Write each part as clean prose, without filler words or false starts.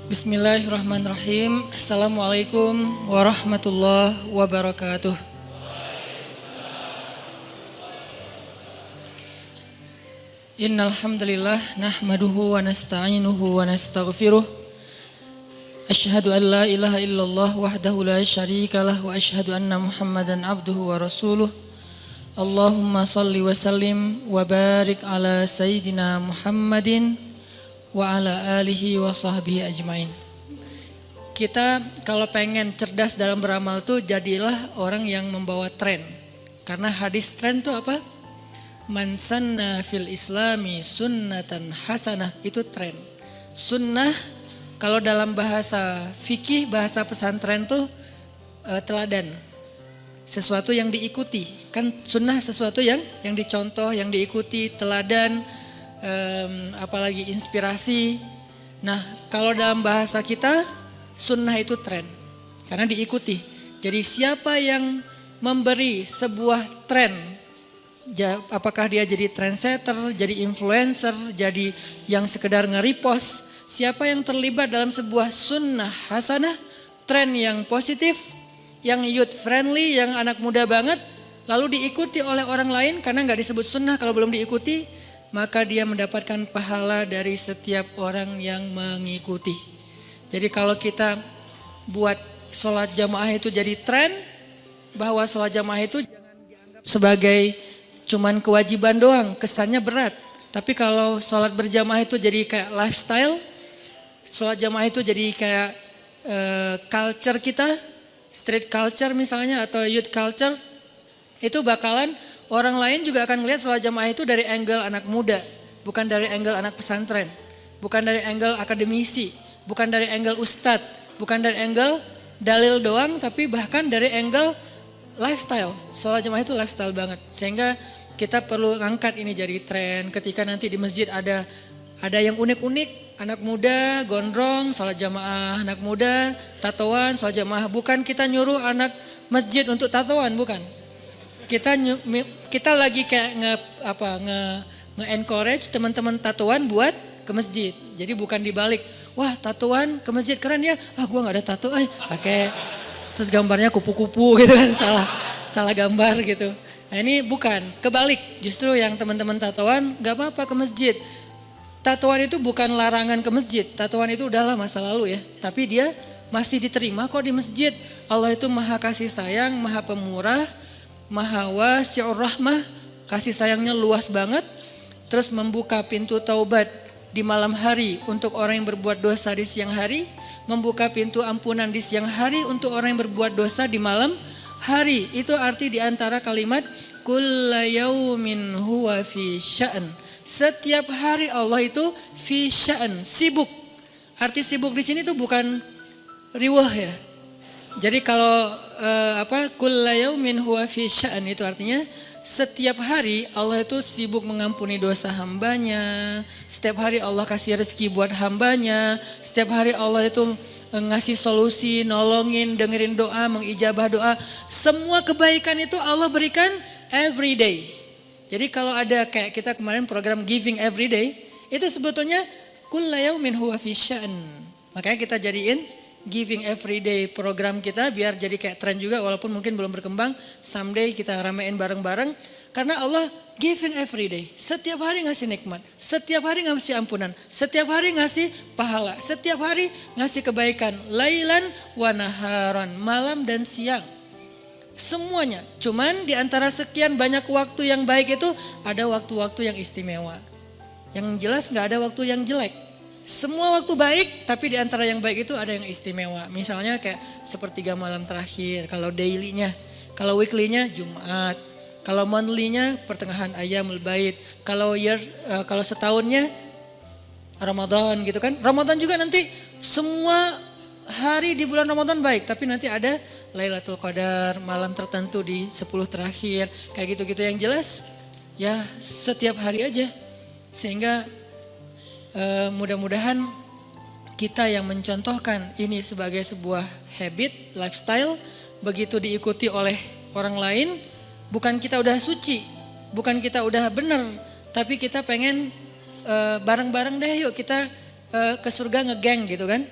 Bismillahirrahmanirrahim. Assalamualaikum warahmatullahi wabarakatuh. Innal hamdalillah nahmaduhu wa nasta'inuhu wa nastaghfiruh. Asyhadu an la ilaha illallah wahdahu la syarikalah wa asyhadu anna Muhammadan abduhu wa rasuluh. Allahumma salli wa sallim wa barik ala sayyidina Muhammadin wa ala alihi wa sahbihi ajmain. Kita kalau pengen cerdas dalam beramal tuh jadilah orang yang membawa tren. Karena hadis tren tuh apa? Man sanna fil islami sunnatan hasanah, itu tren. Sunnah kalau dalam bahasa fikih, bahasa pesantren tuh teladan. Sesuatu yang diikuti. Kan sunnah sesuatu yang dicontoh, yang diikuti, teladan, apalagi inspirasi. Nah, kalau dalam bahasa kita sunnah itu tren karena diikuti. Jadi siapa yang memberi sebuah tren, apakah dia jadi trendsetter, jadi influencer, jadi yang sekedar nge-repost, siapa yang terlibat dalam sebuah sunnah hasanah, tren yang positif, yang youth friendly, yang anak muda banget, lalu diikuti oleh orang lain karena nggak disebut sunnah kalau belum diikuti, maka dia mendapatkan pahala dari setiap orang yang mengikuti. Jadi kalau kita buat sholat jamaah itu jadi tren, bahwa sholat jamaah itu jangan dianggap sebagai cuman kewajiban doang, kesannya berat. Tapi kalau sholat berjamaah itu jadi kayak lifestyle, sholat jamaah itu jadi kayak culture kita, street culture misalnya atau youth culture, itu bakalan orang lain juga akan melihat sholat jamaah itu dari angle anak muda, bukan dari angle anak pesantren, bukan dari angle akademisi, bukan dari angle ustadz, bukan dari angle dalil doang, tapi bahkan dari angle lifestyle. Sholat jamaah itu lifestyle banget, sehingga kita perlu angkat ini jadi tren. Ketika nanti di masjid ada yang unik-unik, anak muda gondrong sholat jamaah, anak muda tatoan sholat jamaah. Bukan kita nyuruh anak masjid untuk tatoan, bukan. Kita lagi kayak nge-encourage teman-teman tatoan buat ke masjid. Jadi bukan dibalik, wah tatoan ke masjid keren ya, gua nggak ada tato, pakai terus gambarnya kupu-kupu gitu kan, salah gambar gitu. Nah ini bukan, kebalik, justru yang teman-teman tatoan nggak apa-apa ke masjid. Tatoan itu bukan larangan ke masjid, tatoan itu udahlah masa lalu ya, tapi dia masih diterima kok di masjid. Allah itu maha kasih sayang, maha pemurah, maha wasi'ur rahmah, kasih sayangnya luas banget. Terus membuka pintu taubat di malam hari untuk orang yang berbuat dosa di siang hari, membuka pintu ampunan di siang hari untuk orang yang berbuat dosa di malam hari. Itu arti di antara kalimat kulla yaumin huwa fi sya'n. Setiap hari Allah itu fi sya'n, sibuk. Arti sibuk di sini tuh bukan riwah ya. Jadi kalau kulla yaumin huwa fi sya'n itu artinya setiap hari Allah itu sibuk mengampuni dosa hambanya. Setiap hari Allah kasih rezeki buat hambanya. Setiap hari Allah itu ngasih solusi, nolongin, dengerin doa, mengijabah doa. Semua kebaikan itu Allah berikan every day. Jadi kalau ada kayak kita kemarin program Giving Every Day, itu sebetulnya kulla yaumin huwa fi sya'n. Makanya kita jadiin Giving Every Day program kita biar jadi kayak tren juga, walaupun mungkin belum berkembang. Someday kita ramein bareng-bareng karena Allah giving every day. Setiap hari ngasih nikmat, setiap hari ngasih ampunan, setiap hari ngasih pahala, setiap hari ngasih kebaikan. Lailan wa naharan, malam dan siang. Semuanya. Cuman di antara sekian banyak waktu yang baik itu ada waktu-waktu yang istimewa. Yang jelas gak ada waktu yang jelek. Semua waktu baik, tapi di antara yang baik itu ada yang istimewa. Misalnya kayak sepertiga malam terakhir, kalau daily-nya. Kalau weekly-nya Jumat. Kalau monthly-nya pertengahan Ayyamul Bait. Kalau setahunnya Ramadan gitu kan. Ramadan juga nanti semua hari di bulan Ramadan baik, tapi nanti ada Lailatul Qadar, malam tertentu di 10 terakhir. Kayak gitu-gitu yang jelas ya setiap hari aja. Sehingga mudah-mudahan kita yang mencontohkan ini sebagai sebuah habit, lifestyle, begitu diikuti oleh orang lain, bukan kita udah suci, bukan kita udah benar, tapi kita pengen bareng-bareng deh yuk kita ke surga ngegeng gitu kan.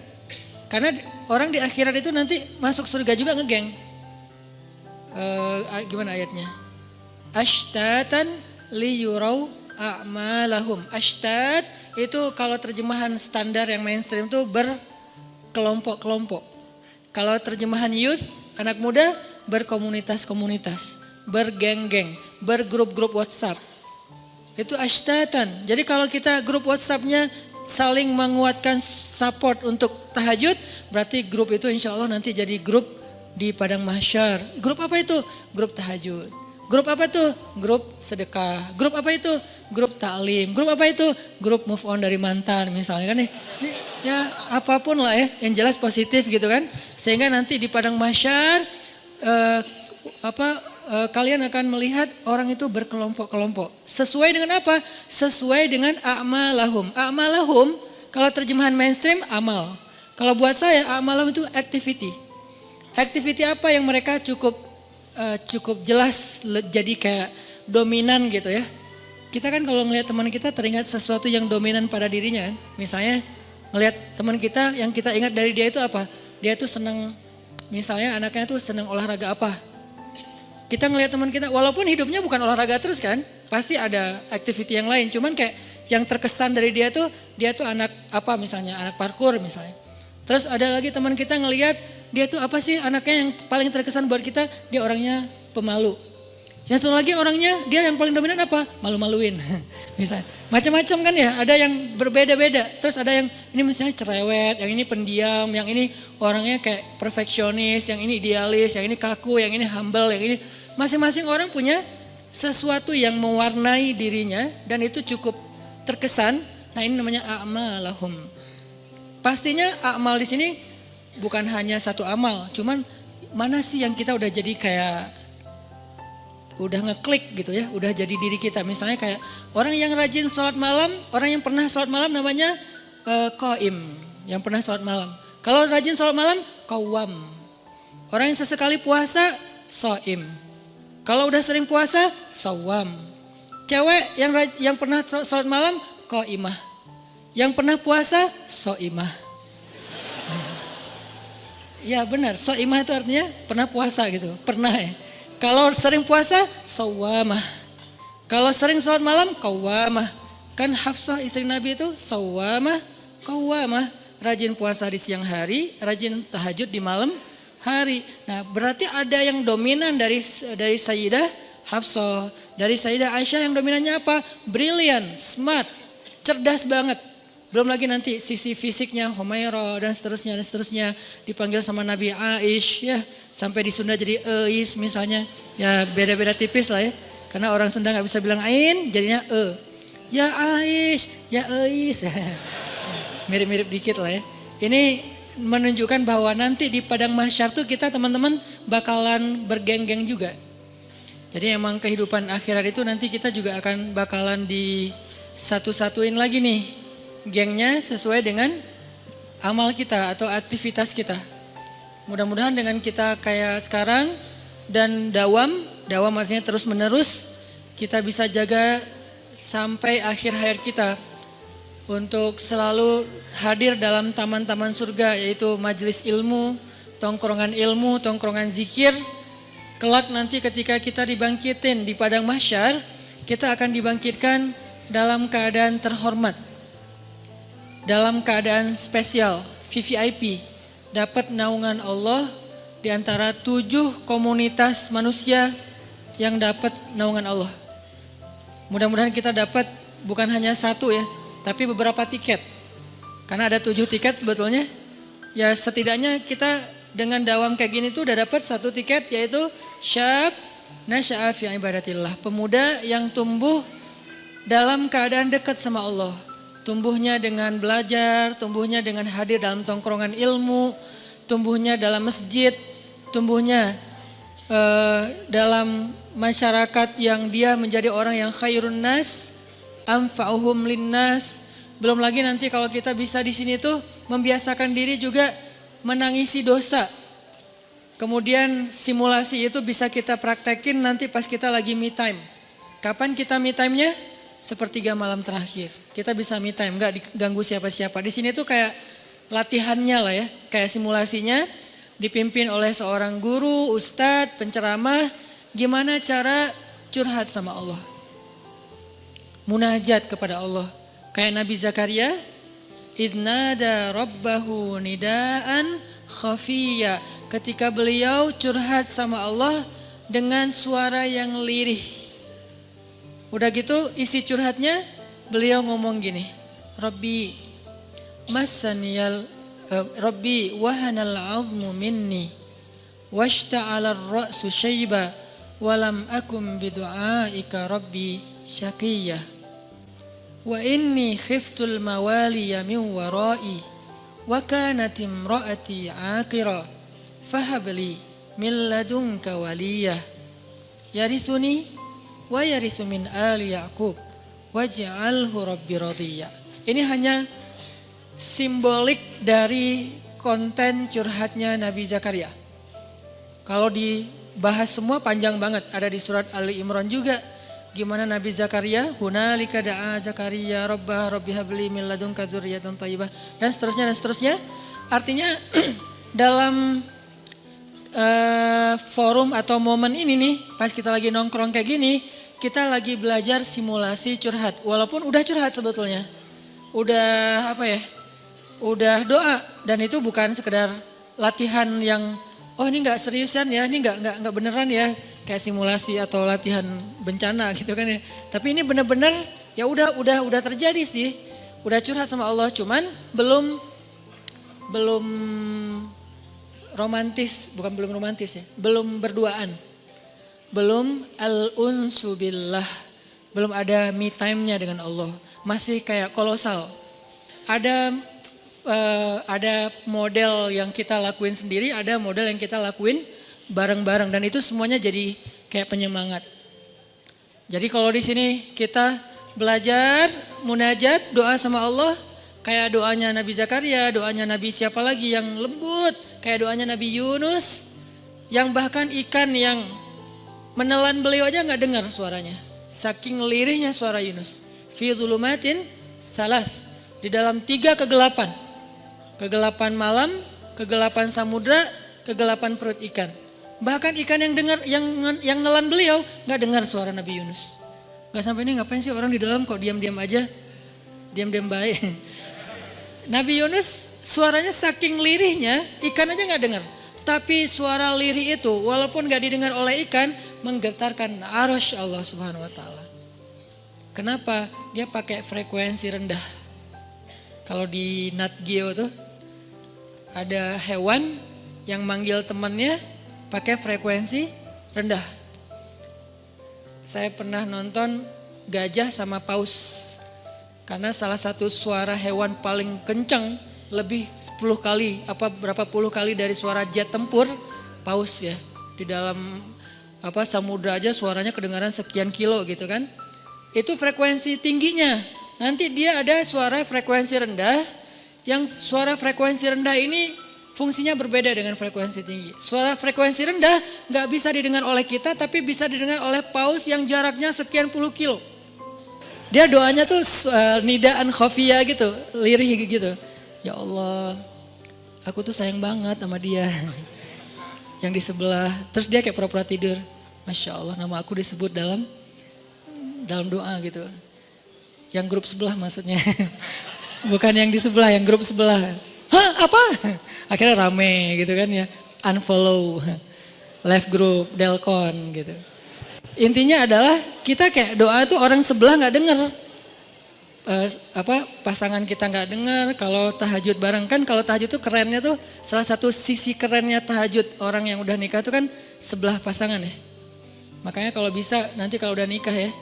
Karena orang di akhirat itu nanti masuk surga juga ngegeng. Gimana ayatnya? Ashtatan liyurau a'malahum. Ashtat itu kalau terjemahan standar yang mainstream itu berkelompok-kelompok. Kalau terjemahan youth, anak muda berkomunitas-komunitas, bergeng-geng, bergrup-grup WhatsApp. Itu ashtatan. Jadi kalau kita grup WhatsApp-nya saling menguatkan support untuk tahajud, berarti grup itu insya Allah nanti jadi grup di padang mahsyar. Grup apa itu? Grup tahajud. Grup apa itu? Grup sedekah. Grup apa itu? Grup taklim. Grup apa itu? Grup move on dari mantan misalnya kan ya apapun lah ya, yang jelas positif gitu kan. Sehingga nanti di padang mahsyar kalian akan melihat orang itu berkelompok-kelompok. Sesuai dengan apa? Sesuai dengan a'malahum. A'malahum kalau terjemahan mainstream amal. Kalau buat saya a'malahum itu activity. Activity apa yang mereka cukup jelas jadi kayak dominan gitu ya. Kita kan kalau ngelihat teman kita teringat sesuatu yang dominan pada dirinya kan. Misalnya ngelihat teman kita yang kita ingat dari dia itu apa? Dia tuh senang, misalnya anaknya tuh senang olahraga apa. Kita ngelihat teman kita walaupun hidupnya bukan olahraga terus kan. Pasti ada activity yang lain. Cuman kayak yang terkesan dari dia tuh anak apa misalnya, anak parkur misalnya. Terus ada lagi teman kita ngelihat dia tuh apa sih anaknya yang paling terkesan buat kita, dia orangnya pemalu. Satu lagi orangnya dia yang paling dominan apa? Malu-maluin. Misalnya macam-macam kan ya, ada yang berbeda-beda. Terus ada yang ini misalnya cerewet, yang ini pendiam, yang ini orangnya kayak perfeksionis, yang ini idealis, yang ini kaku, yang ini humble, yang ini masing-masing orang punya sesuatu yang mewarnai dirinya dan itu cukup terkesan. Nah, ini namanya a'malahum. Pastinya amal di sini bukan hanya satu amal, cuman mana sih yang kita udah jadi kayak udah ngeklik gitu ya, udah jadi diri kita. Misalnya kayak orang yang rajin sholat malam, orang yang pernah sholat malam namanya qaim, yang pernah sholat malam. Kalau rajin sholat malam, qawwam. Orang yang sesekali puasa, shaim. Kalau udah sering puasa, shawwam. Cewek yang pernah sholat malam, qaimah. Yang pernah puasa, shaimah. Ya benar, shaimah itu artinya pernah puasa gitu, pernah ya. Kalau sering puasa, shawwamah. Kalau sering sholat malam, qawwamah. Kan Hafsah istri Nabi itu shawwamah, qawwamah. Rajin puasa di siang hari, rajin tahajud di malam hari. Nah berarti ada yang dominan dari Sayyidah Hafsah. Dari Sayyidah Aisyah yang dominannya apa? Brilliant, smart, cerdas banget. Belum lagi nanti sisi fisiknya Humairah dan seterusnya dipanggil sama Nabi Aish ya. Sampai di Sunda jadi Eis misalnya. Ya beda-beda tipis lah ya. Karena orang Sunda gak bisa bilang Ain jadinya E. Ya Aish, ya Eis. Mirip-mirip dikit lah ya. Ini menunjukkan bahwa nanti di padang mahsyar tuh kita teman-teman bakalan bergeng-geng juga. Jadi emang kehidupan akhirat itu nanti kita juga akan bakalan di satu-satuin lagi nih. Gengnya sesuai dengan amal kita atau aktivitas kita. Mudah-mudahan dengan kita kayak sekarang dan dawam artinya terus menerus, kita bisa jaga sampai akhir hayat kita untuk selalu hadir dalam taman-taman surga, yaitu majelis ilmu, tongkrongan zikir. Kelak nanti ketika kita dibangkitin di padang mahsyar, kita akan dibangkitkan dalam keadaan terhormat, dalam keadaan spesial, VVIP, dapat naungan Allah di antara 7 komunitas manusia yang dapat naungan Allah. Mudah-mudahan kita dapat bukan hanya satu ya, tapi beberapa tiket. Karena ada 7 tiket sebetulnya. Ya setidaknya kita dengan dawam kayak gini tuh udah dapat 1 tiket, yaitu syab nasya'a fi ibadatillah. Pemuda yang tumbuh dalam keadaan dekat sama Allah. Tumbuhnya dengan belajar, tumbuhnya dengan hadir dalam tongkrongan ilmu, tumbuhnya dalam masjid, tumbuhnya dalam masyarakat yang dia menjadi orang yang khairun nas, anfa'uhum linnas. Belum lagi nanti kalau kita bisa di sini tuh membiasakan diri juga menangisi dosa. Kemudian simulasi itu bisa kita praktekin nanti pas kita lagi me time. Kapan kita me time-nya? Sepertiga malam terakhir. Kita bisa me time, gak diganggu siapa-siapa. Di sini tuh kayak latihannya lah ya, kayak simulasinya dipimpin oleh seorang guru, ustadz, penceramah, gimana cara curhat sama Allah. Munajat kepada Allah. Kayak Nabi Zakaria, idnada rabbahu nidaan khafiyya. Ketika beliau curhat sama Allah dengan suara yang lirih. Udah gitu isi curhatnya beliau ngomong gini, Rabbi Rabbi wahanal azmu minni washta'ala ar-ra'su syaiba walam akum bidu'aika Rabbi syaqiyya wa inni khiftul mawaliya min warai wa kanat imraati aqira fahabli min ladunka waliyah yarithuni wa yarithu min ali Yaqub waj'alhu rabbi radiyya. Ini hanya simbolik dari konten curhatnya Nabi Zakaria. Kalau dibahas semua panjang banget, ada di surat Ali Imran juga. Gimana Nabi Zakaria, hunalika da'a Zakaria rabbah rabbi habli min ladunka dzurriyyatan thayyibah, dan seterusnya. Artinya dalam forum atau momen ini nih, pas kita lagi nongkrong kayak gini, kita lagi belajar simulasi curhat. Walaupun udah curhat sebetulnya, udah udah doa, dan itu bukan sekedar latihan yang ini nggak seriusan ya, ini nggak beneran ya, kayak simulasi atau latihan bencana gitu kan ya. Tapi ini bener-bener ya udah terjadi sih, udah curhat sama Allah, cuman belum romantis, belum romantis ya, belum berduaan, belum al-unsu billah, belum ada me time-nya dengan Allah, masih kayak kolosal. Ada model yang kita lakuin sendiri, ada model yang kita lakuin bareng-bareng, dan itu semuanya jadi kayak penyemangat. Jadi kalau di sini kita belajar munajat, doa sama Allah, kayak doanya Nabi Zakaria, doanya Nabi siapa lagi yang lembut, kayak doanya Nabi Yunus, yang bahkan ikan yang menelan beliau aja nggak dengar suaranya, saking lirihnya suara Yunus. Fi zulumatin salas, di dalam 3 kegelapan, kegelapan malam, kegelapan samudra, kegelapan perut ikan. Bahkan ikan yang dengar, yang nelan beliau nggak dengar suara Nabi Yunus. Nggak sampai ini ngapain sih orang di dalam kok diam-diam aja, diam-diam baik. Nabi Yunus suaranya saking lirihnya, ikan aja nggak dengar. Tapi suara lirih itu walaupun gak didengar oleh ikan, menggetarkan arasy Allah Subhanahu wa taala. Kenapa? Dia pakai frekuensi rendah. Kalau di Nat Geo tuh ada hewan yang manggil temannya pakai frekuensi rendah. Saya pernah nonton gajah sama paus. Karena salah satu suara hewan paling kencang, lebih 10 kali, berapa puluh kali dari suara jet tempur, paus ya. Di dalam samudra aja suaranya kedengaran sekian kilo gitu kan. Itu frekuensi tingginya. Nanti dia ada suara frekuensi rendah, yang suara frekuensi rendah ini fungsinya berbeda dengan frekuensi tinggi. Suara frekuensi rendah gak bisa didengar oleh kita, tapi bisa didengar oleh paus yang jaraknya sekian puluh kilo. Dia doanya tuh nidaan khafiyah gitu, lirih gitu. Ya Allah, aku tuh sayang banget sama dia. Yang di sebelah, terus dia kayak pura-pura tidur. Masya Allah, nama aku disebut dalam doa gitu. Yang grup sebelah maksudnya. Bukan yang di sebelah, yang grup sebelah. Hah, apa? Akhirnya rame gitu kan ya. Unfollow, left group, delcon gitu. Intinya adalah kita kayak doa tuh orang sebelah gak denger. Pasangan kita nggak dengar. Kalau tahajud bareng kan, kalau tahajud tuh kerennya tuh, salah satu sisi kerennya tahajud orang yang udah nikah tuh kan sebelah pasangan ya. Makanya kalau bisa nanti kalau udah nikah ya,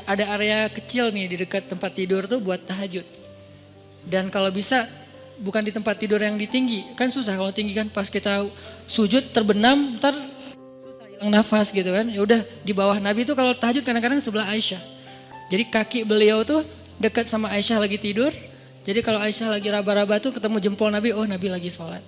ada area kecil nih di dekat tempat tidur tuh buat tahajud. Dan kalau bisa bukan di tempat tidur yang tinggi, kan susah kalau tinggi kan, pas kita sujud terbenam ntar susah hilang nafas gitu kan. Ya udah di bawah Nabi tuh kalau tahajud kadang-kadang sebelah Aisyah. Jadi kaki beliau tuh dekat sama Aisyah lagi tidur. Jadi kalau Aisyah lagi raba-raba tuh ketemu jempol Nabi, oh Nabi lagi sholat.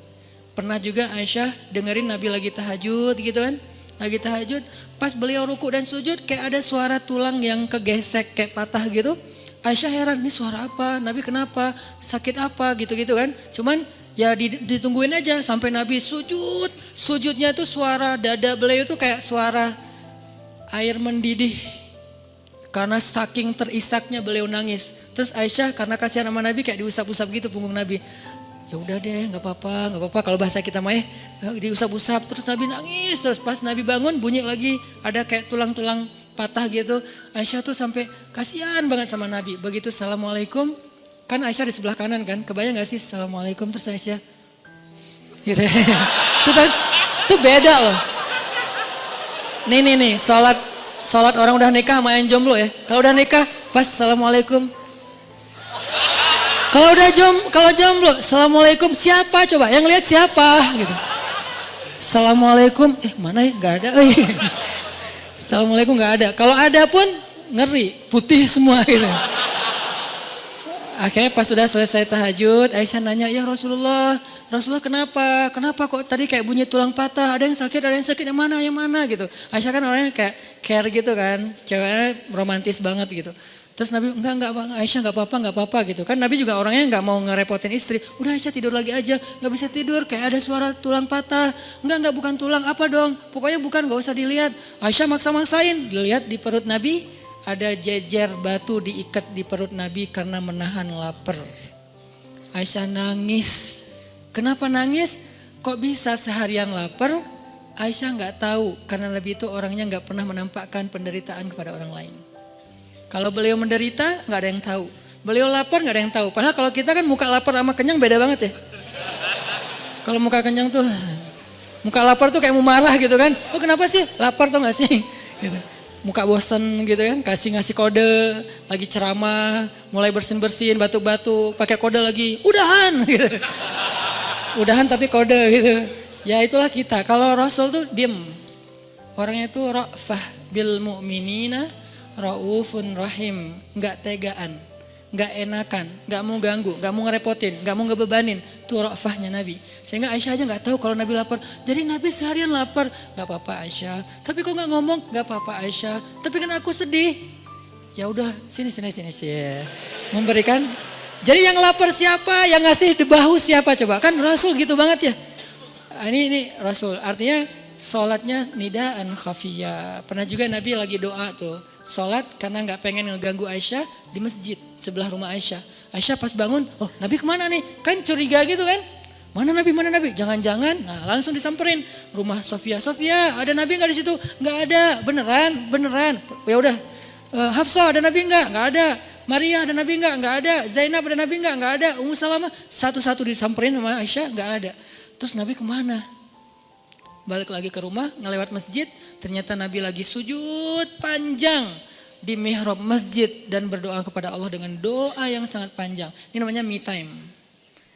Pernah juga Aisyah dengerin Nabi lagi tahajud gitu kan. Lagi tahajud, pas beliau ruku dan sujud kayak ada suara tulang yang kegesek kayak patah gitu. Aisyah heran, ini suara apa? Nabi kenapa? Sakit apa? Gitu-gitu kan. Cuman ya ditungguin aja sampai Nabi sujud. Sujudnya itu suara dada beliau itu kayak suara air mendidih. Karena saking terisaknya beliau nangis. Terus Aisyah karena kasihan sama Nabi kayak diusap-usap gitu punggung Nabi. Ya udah deh, nggak apa-apa. Kalau bahasa kita mah diusap-usap. Terus Nabi nangis. Terus pas Nabi bangun bunyi lagi ada kayak tulang-tulang patah gitu. Aisyah tuh sampai kasihan banget sama Nabi. Begitu assalamualaikum, kan Aisyah di sebelah kanan kan. Kebayang gak sih assalamualaikum terus Aisyah gitu. Itu beda loh. Nih sholat orang udah nikah sama yang jomblo ya. Kalau udah nikah pas assalamualaikum. Kalau jomblo, assalamualaikum siapa coba? Yang lihat siapa? Gitu. Assalamualaikum, mana ya? Gak ada. Assalamualaikum gak ada. Kalau ada pun ngeri, putih semua gitu. Akhirnya pas sudah selesai tahajud, Aisyah nanya, ya Rasulullah kenapa? Kenapa kok tadi kayak bunyi tulang patah? Ada yang sakit yang mana gitu. Aisyah kan orangnya kayak care gitu kan, ceweknya romantis banget gitu. Terus Nabi, enggak Aisyah enggak apa-apa gitu. Kan Nabi juga orangnya enggak mau ngerepotin istri. Udah Aisyah tidur lagi aja, enggak bisa tidur kayak ada suara tulang patah. Enggak bukan tulang, apa dong? Pokoknya bukan, enggak usah dilihat. Aisyah maksa-maksain, dilihat di perut Nabi ada jejer batu diikat di perut Nabi karena menahan lapar. Aisyah nangis. Kenapa nangis? Kok bisa seharian lapar? Aisyah enggak tahu karena Nabi itu orangnya enggak pernah menampakkan penderitaan kepada orang lain. Kalau beliau menderita nggak ada yang tahu. Beliau lapar nggak ada yang tahu. Padahal kalau kita kan muka lapar sama kenyang beda banget ya. Kalau muka kenyang tuh, muka lapar tuh kayak mau marah gitu kan. Oh kenapa sih? Lapar tuh nggak sih? Gitu. Muka bosen gitu kan, ngasih kode, lagi ceramah, mulai bersin-bersin, batuk-batuk, pakai kode lagi, udahan gitu. Udahan tapi kode gitu. Ya itulah kita. Kalau Rasul tuh diem. Orangnya tuh ra'fah bil mu'minina. Raufun rahim, nggak tegaan, nggak enakan, nggak mau ganggu, nggak mau ngerepotin, nggak mau ngebebanin. Itu rafahnya Nabi. Sehingga Aisyah aja nggak tahu kalau Nabi lapar. Jadi Nabi seharian lapar, nggak apa-apa Aisyah. Tapi kok nggak ngomong, nggak apa-apa Aisyah. Tapi kan aku sedih. Ya udah sini. Memberikan. Jadi yang lapar siapa? Yang ngasih di bahu siapa coba? Kan Rasul gitu banget ya. Ini Rasul. Artinya sholatnya nidaan khafiyah. Pernah juga Nabi lagi doa tuh. Sholat karena gak pengen ngeganggu Aisyah di masjid sebelah rumah Aisyah. Aisyah pas bangun, oh Nabi kemana nih? Kan curiga gitu kan. Mana Nabi? Jangan-jangan, nah langsung disamperin. Rumah Sofia, ada Nabi gak di situ? Gak ada, beneran. Ya udah, Hafsah ada Nabi gak? Gak ada. Maria ada Nabi gak? Gak ada. Zainab ada Nabi gak? Gak ada. Ummu Salamah satu-satu disamperin sama Aisyah, gak ada. Terus Nabi kemana? Balik lagi ke rumah, ngelewat masjid, ternyata Nabi lagi sujud panjang di mihrab masjid dan berdoa kepada Allah dengan doa yang sangat panjang. Ini namanya me time.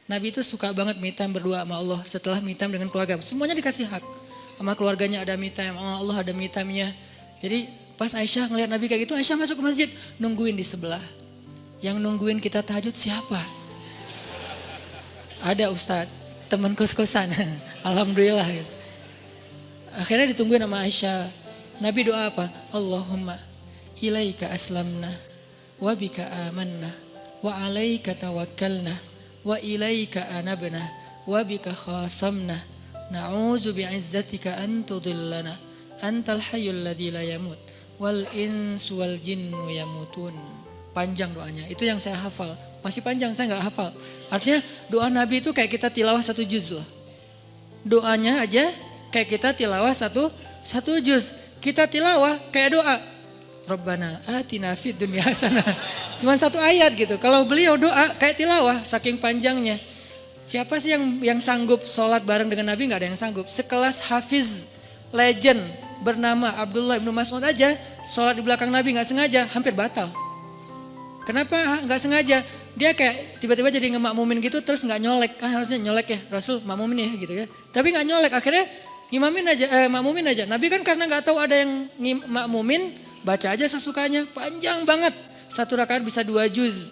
Nabi itu suka banget me time berdoa sama Allah setelah me time dengan keluarga. Semuanya dikasih hak. Sama keluarganya ada me time, sama Allah ada me time-nya. Jadi pas Aisyah ngeliat Nabi kayak gitu, Aisyah masuk ke masjid, nungguin di sebelah. Yang nungguin kita tahajud siapa? Ada Ustadz, teman kos-kosan. Alhamdulillah gitu. Akhirnya ditungguin sama Aisyah. Nabi doa apa? Allahumma ilaika aslamna wa bika amanna wa alaika tawakkalna wa ilaika anabna wa bika khasamna na'udzu bi'izzatika an tudillana antal hayyul ladzi la yamut wal insu wal jinnu yamutun. Panjang doanya. Itu yang saya hafal. Masih panjang, saya enggak hafal. Artinya doa Nabi itu kayak kita tilawah 1 juz loh. Doanya aja kayak kita tilawah satu juz. Kita tilawah kayak doa. Rabbana atina fid dunya hasanah. Cuma 1 ayat gitu. Kalau beliau doa kayak tilawah saking panjangnya. Siapa sih yang sanggup sholat bareng dengan Nabi? Gak ada yang sanggup. Sekelas Hafiz legend bernama Abdullah bin Mas'ud aja sholat di belakang Nabi gak sengaja hampir batal. Kenapa gak sengaja? Dia kayak tiba-tiba jadi ngemakmumin gitu terus gak nyolek. Kan harusnya nyolek ya Rasul makmumin ya gitu ya. Tapi gak nyolek akhirnya makmumin aja. Nabi kan karena nggak tahu ada yang makmumin, baca aja sesukanya, panjang banget. 1 rakaat bisa 2 juz.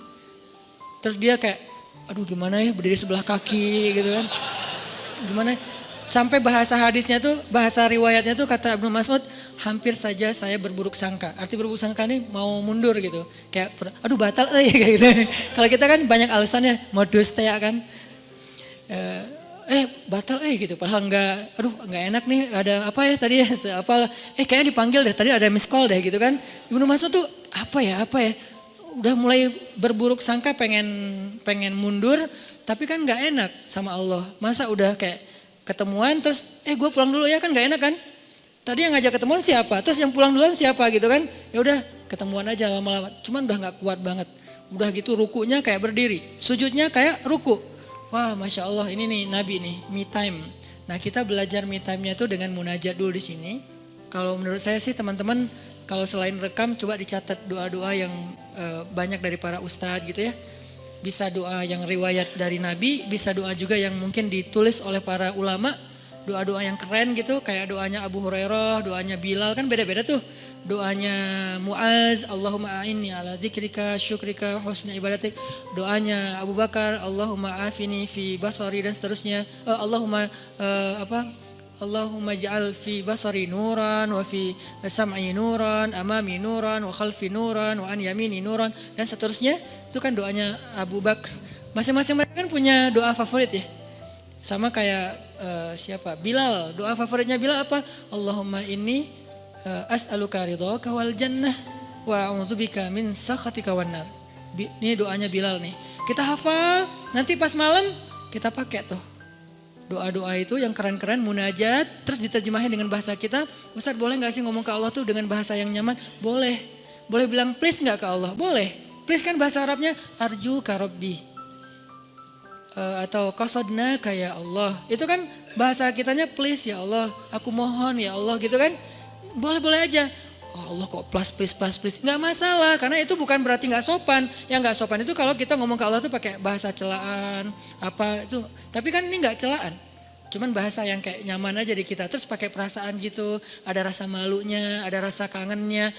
Terus dia kayak, aduh gimana ya berdiri sebelah kaki gitu kan. Gimana? Sampai bahasa hadisnya tuh, bahasa riwayatnya tuh kata Ibnu Mas'ud, hampir saja saya berburuk sangka. Arti berburuk sangka nih mau mundur gitu. Kayak aduh batal kayak gitu. Kalau kita kan banyak alasannya, modus ya kan. Batal gitu, padahal nggak enak nih, ada apa ya tadi ya, apalah, kayaknya dipanggil deh, tadi ada miss call deh gitu kan. Ibnu Mas'ud tuh apa ya, udah mulai berburuk sangka pengen mundur, tapi kan nggak enak sama Allah. Masa udah kayak ketemuan terus, gue pulang dulu ya kan nggak enak kan. Tadi yang ngajak ketemuan siapa, terus yang pulang duluan siapa gitu kan. Ya udah ketemuan aja lama-lama, cuman udah nggak kuat banget. Udah gitu rukunya kayak berdiri, sujudnya kayak ruku. Wah Masya Allah ini nih Nabi nih, me time. Nah kita belajar me time-nya itu dengan munajat dulu di sini. Kalau menurut saya sih teman-teman, kalau selain rekam coba dicatat doa-doa yang banyak dari para ustadz gitu ya. Bisa doa yang riwayat dari Nabi, bisa doa juga yang mungkin ditulis oleh para ulama. Doa-doa yang keren gitu, kayak doanya Abu Hurairah, doanya Bilal, kan beda-beda tuh. Doanya Muaz, Allahumma a'inni ala dzikrika syukrika husni ibadatik. Doanya Abu Bakar, Allahumma afini fi basari dan seterusnya. Allahumma ja'al fi basari nuran wa fi sam'i nuran, amami nuran wa khalfi nuran wa an yamini nuran dan seterusnya. Itu kan doanya Abu Bakar. Masing-masing mereka kan punya doa favorit ya. Sama kayak siapa? Bilal. Doa favoritnya Bilal apa? Allahumma inni as'aluka ridhaka wal jannah wa a'udzubika min sakhatika wan nar. Ini doanya Bilal nih. Kita hafal, nanti pas malam kita pakai tuh. Doa-doa itu yang keren-keren, munajat, terus diterjemahin dengan bahasa kita. Ustaz boleh gak sih ngomong ke Allah tuh dengan bahasa yang nyaman? Boleh. Boleh bilang please gak ke Allah? Boleh. Please kan bahasa Arabnya arju ka rabbi. Atau qasodna kayak Allah. Itu kan bahasa kitanya please ya Allah, aku mohon ya Allah gitu kan. Boleh-boleh aja. Oh Allah kok please. Nggak masalah karena itu bukan berarti nggak sopan. Yang nggak sopan itu kalau kita ngomong ke Allah tuh pakai bahasa celaan apa itu. Tapi kan ini nggak celaan. Cuman bahasa yang kayak nyaman aja di kita. Terus pakai perasaan gitu. Ada rasa malunya, ada rasa kangennya.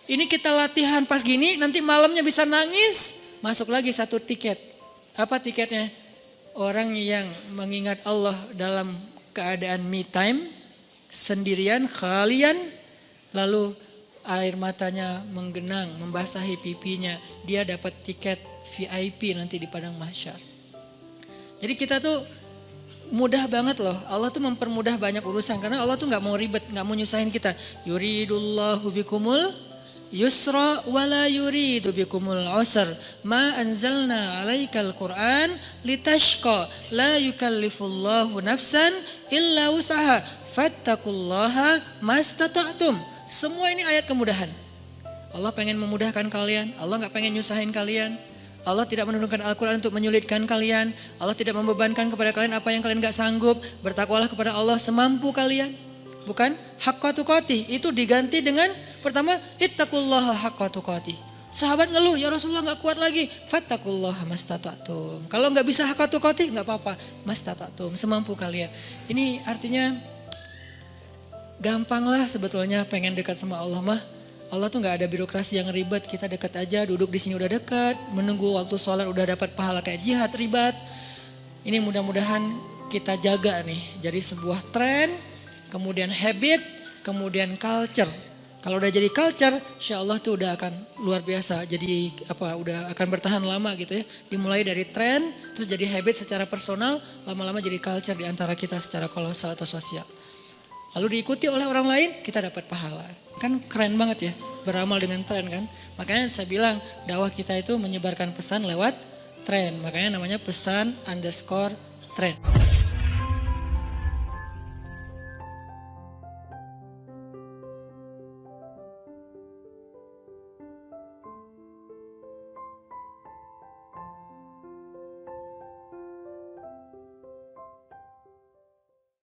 Ini kita latihan pas gini nanti malamnya bisa nangis. Masuk lagi satu tiket. Apa tiketnya? Orang yang mengingat Allah dalam keadaan me time. Sendirian, khalian, lalu air matanya menggenang, membasahi pipinya. Dia dapat tiket VIP nanti di padang mahsyar. Jadi kita tuh mudah banget loh. Allah tuh mempermudah banyak urusan. Karena Allah tuh gak mau ribet, gak mau nyusahin kita. Yuridullahu bikumul yusra wala yuridu bikumul usr. Ma anzalna alaikal Qur'an litashqa. La yukallifullahu nafsan illa usaha. Fattakullaha mastata'tum. Semua ini ayat kemudahan. Allah pengen memudahkan kalian. Allah gak pengen nyusahin kalian. Allah tidak menurunkan Al-Quran untuk menyulitkan kalian. Allah tidak membebankan kepada kalian apa yang kalian gak sanggup. Bertakwalah kepada Allah semampu kalian. Bukan haqqa tuqatih. Itu diganti dengan pertama ittaqullaha haqqa tuqatih. Sahabat ngeluh, ya Rasulullah gak kuat lagi. Fattakullaha mastata'tum. Kalau gak bisa haqqa tuqatih gak apa-apa. Mastata'tum, semampu kalian. Ini artinya gampang lah sebetulnya pengen dekat sama Allah mah. Allah tuh gak ada birokrasi yang ribet, kita dekat aja, duduk di sini udah dekat, menunggu waktu sholat udah dapat pahala kayak jihad ribet. Ini mudah-mudahan kita jaga nih, jadi sebuah tren, kemudian habit, kemudian culture. Kalau udah jadi culture, insya Allah tuh udah akan luar biasa, jadi udah akan bertahan lama gitu ya. Dimulai dari tren, terus jadi habit secara personal, lama-lama jadi culture di antara kita secara kolosal atau sosial. Lalu diikuti oleh orang lain, kita dapat pahala. Kan keren banget ya, beramal dengan tren kan. Makanya saya bilang dakwah kita itu menyebarkan pesan lewat tren. Makanya namanya pesan_tren.